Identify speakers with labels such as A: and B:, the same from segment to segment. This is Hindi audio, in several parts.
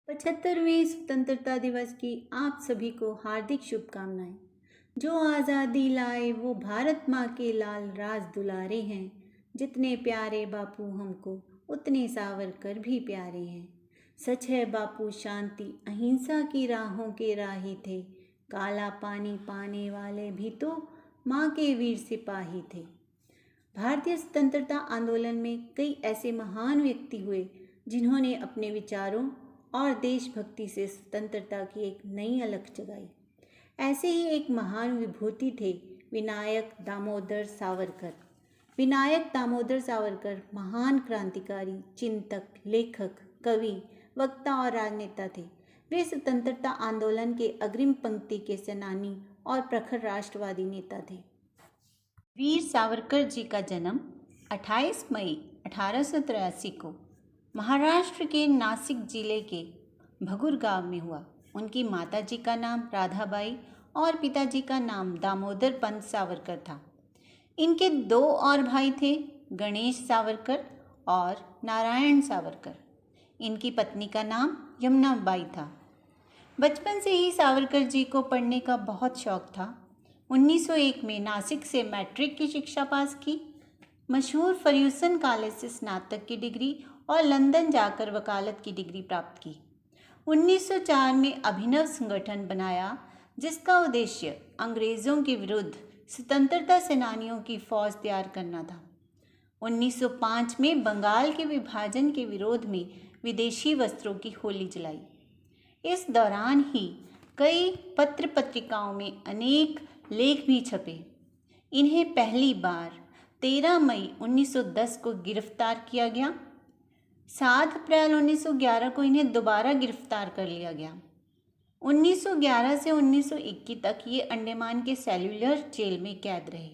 A: 75वें स्वतंत्रता दिवस की आप सभी को हार्दिक शुभकामनाएं। जो आज़ादी लाए वो भारत माँ के लाल राज दुलारे हैं। जितने प्यारे बापू हमको उतने सावरकर भी प्यारे हैं। सच है बापू शांति अहिंसा की राहों के राही थे। काला पानी पाने वाले भी तो माँ के वीर सिपाही थे। भारतीय स्वतंत्रता आंदोलन में कई ऐसे महान व्यक्ति हुए जिन्होंने अपने विचारों और देशभक्ति से स्वतंत्रता की एक नई अलख जगाई। ऐसे ही एक महान विभूति थे विनायक दामोदर सावरकर। विनायक दामोदर सावरकर महान क्रांतिकारी, चिंतक, लेखक, कवि, वक्ता और राजनेता थे। वे स्वतंत्रता आंदोलन के अग्रिम पंक्ति के सेनानी और प्रखर राष्ट्रवादी नेता थे। वीर सावरकर जी का जन्म 28 मई 1883 को महाराष्ट्र के नासिक जिले के भगुर गांव में हुआ। उनकी माताजी का नाम राधाबाई और पिताजी का नाम दामोदर पंत सावरकर था। इनके दो और भाई थे, गणेश सावरकर और नारायण सावरकर। इनकी पत्नी का नाम यमुनाबाई था। बचपन से ही सावरकर जी को पढ़ने का बहुत शौक था। 1901 में नासिक से मैट्रिक की शिक्षा पास की। मशहूर फर्ग्यूसन कॉलेज से स्नातक की डिग्री और लंदन जाकर वकालत की डिग्री प्राप्त की। 1904 में अभिनव संगठन बनाया जिसका उद्देश्य अंग्रेज़ों के विरुद्ध स्वतंत्रता सेनानियों की फौज तैयार करना था। 1905 में बंगाल के विभाजन के विरोध में विदेशी वस्त्रों की होली जलाई। इस दौरान ही कई पत्र पत्रिकाओं में अनेक लेख भी छपे। इन्हें पहली बार 13 मई 1910 को गिरफ्तार किया गया। 7 अप्रैल 1911 को इन्हें दोबारा गिरफ्तार कर लिया गया। 1911 से 1921 तक ये अंडमान के सेल्युलर जेल में कैद रहे।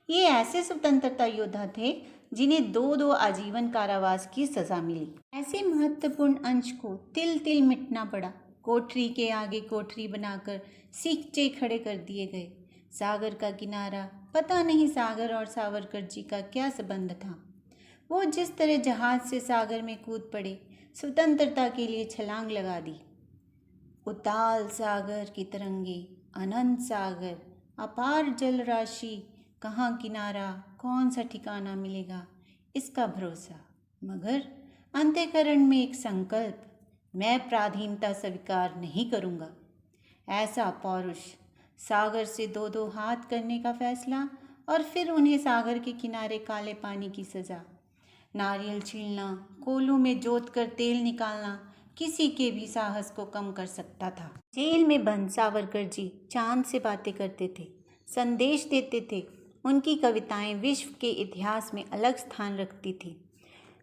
A: ये ऐसे स्वतंत्रता योद्धा थे जिन्हें 2 आजीवन कारावास की सज़ा मिली। ऐसे महत्वपूर्ण अंश को तिल तिल मिटना पड़ा। कोठरी के आगे कोठरी बनाकर सीखचे खड़े कर दिए गए। सागर का किनारा, पता नहीं सागर और सावरकर जी का क्या संबंध था। वो जिस तरह जहाज से सागर में कूद पड़े, स्वतंत्रता के लिए छलांग लगा दी। उताल सागर की तरंगे, अनंत सागर, अपार जल राशि, कहाँ किनारा, कौन सा ठिकाना मिलेगा, इसका भरोसा। मगर अंतःकरण में एक संकल्प, मैं पराधीनता स्वीकार नहीं करूँगा। ऐसा पौरुष, सागर से 2 हाथ करने का फैसला और फिर उन्हें सागर के किनारे काले पानी की सज़ा। नारियल छीलना, कोयलों में जोत कर तेल निकालना किसी के भी साहस को कम कर सकता था। जेल में बंद सावरकर जी चांद से बातें करते थे, संदेश देते थे। उनकी कविताएं विश्व के इतिहास में अलग स्थान रखती थी।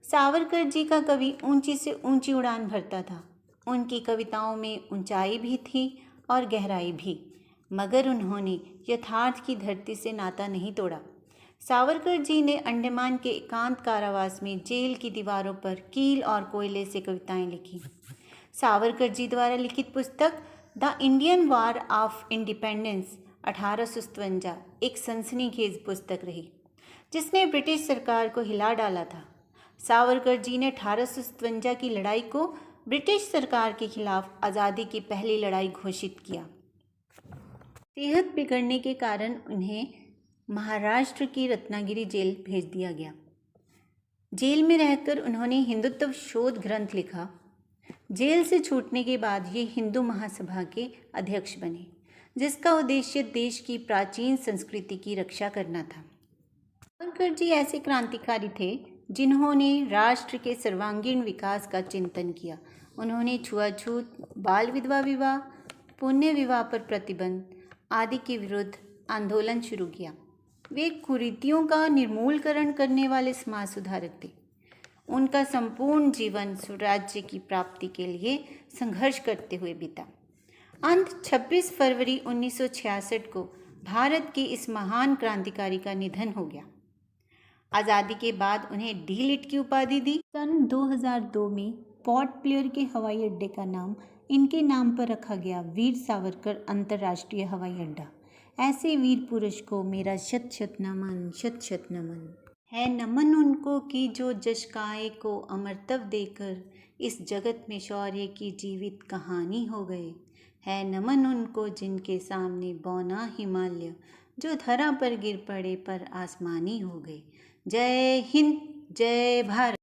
A: सावरकर जी का कवि ऊंची से ऊंची उड़ान भरता था। उनकी कविताओं में ऊंचाई भी थी और गहराई भी, मगर उन्होंने यथार्थ की धरती से नाता नहीं तोड़ा। सावरकर जी ने अंडमान के एकांत कारावास में जेल की दीवारों पर कील और कोयले से कविताएं लिखी। सावरकर जी द्वारा लिखित पुस्तक the Indian war of independence 1857 एक सनसनीखेज पुस्तक रही जिसने ब्रिटिश सरकार को हिला डाला था। सावरकर जी ने 1857 की लड़ाई को ब्रिटिश सरकार के खिलाफ आज़ादी की पहली लड़ाई घोषित किया। सेहत बिगड़ने के कारण उन्हें महाराष्ट्र की रत्नागिरी जेल भेज दिया गया। जेल में रहकर उन्होंने हिंदुत्व शोध ग्रंथ लिखा। जेल से छूटने के बाद ये हिंदू महासभा के अध्यक्ष बने, जिसका उद्देश्य देश की प्राचीन संस्कृति की रक्षा करना था। सावरकर जी ऐसे क्रांतिकारी थे जिन्होंने राष्ट्र के सर्वांगीण विकास का चिंतन किया। उन्होंने छुआछूत, बाल विधवा विवाह, पुण्य विवाह पर प्रतिबंध आदि के विरुद्ध आंदोलन शुरू किया। वे कुरीतियों का निर्मूलकरण करने वाले समाज सुधारक थे। उनका संपूर्ण जीवन स्वराज्य की प्राप्ति के लिए संघर्ष करते हुए बीता। अंत 26 फरवरी 1966 को भारत के इस महान क्रांतिकारी का निधन हो गया। आज़ादी के बाद उन्हें डी लिट की उपाधि दी। सन 2002 में पोर्ट ब्लेयर के हवाई अड्डे का नाम इनके नाम पर रखा गया, वीर सावरकर अंतर्राष्ट्रीय हवाई अड्डा। ऐसे वीर पुरुष को मेरा शत शत नमन, शत शत नमन है। नमन उनको कि जो जश काए को अमरत्व देकर इस जगत में शौर्य की जीवित कहानी हो गए। है नमन उनको जिनके सामने बौना हिमालय, जो धरा पर गिर पड़े पर आसमानी हो गए। जय हिंद, जय भारत।